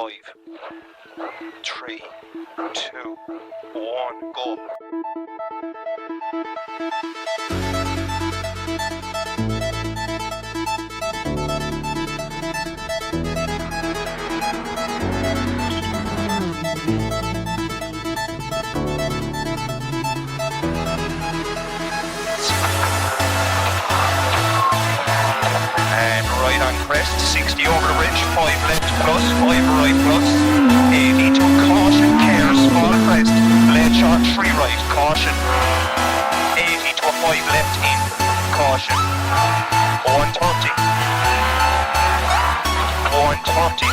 5, 3, 2, 1, go. And right on crest, 60 over the ridge, 5 left plus, 5 right plus, 80 to caution, care, small crest, blade short, 3 right, caution, 80 to a 5 left in, caution, 130, 130,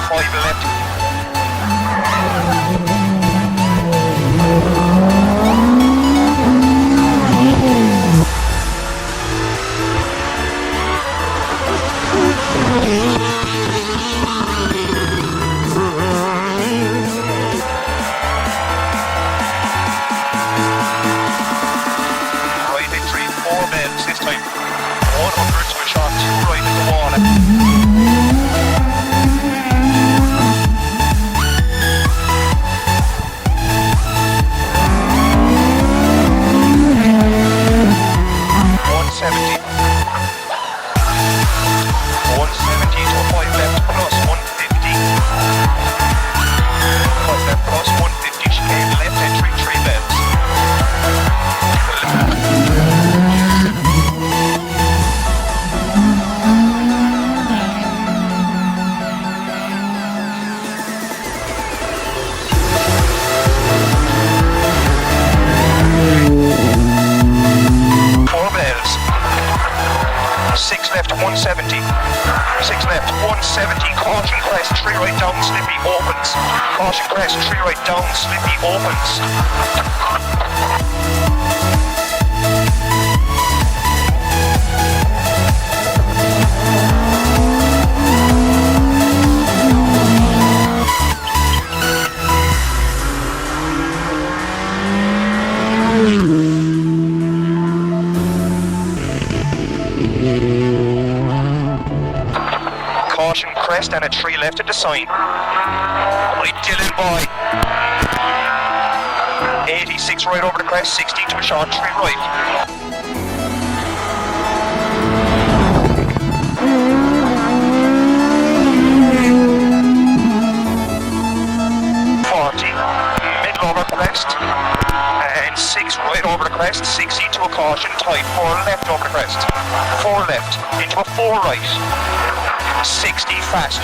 5 left. Right entry, 4 bends this time, 100 to a shot, 2 right in the wall. 170. 170 to a 5 left plus 150. 5 left plus 150, chicane left entry, 3 bends. Six left, 170. 6 left, 170. Caution crest, 3 right down, slippy opens. Caution crest, 3 right down, slippy opens. Caution crest and a 3 left at the sign. Right, Dylan boy. 86 right over the crest, 60 to a short, 3 right. 40, middle over crest, and 6 right over the crest, 60 to a caution, tight, 4 left over the crest, 4 left, into a 4 right. 60 fast.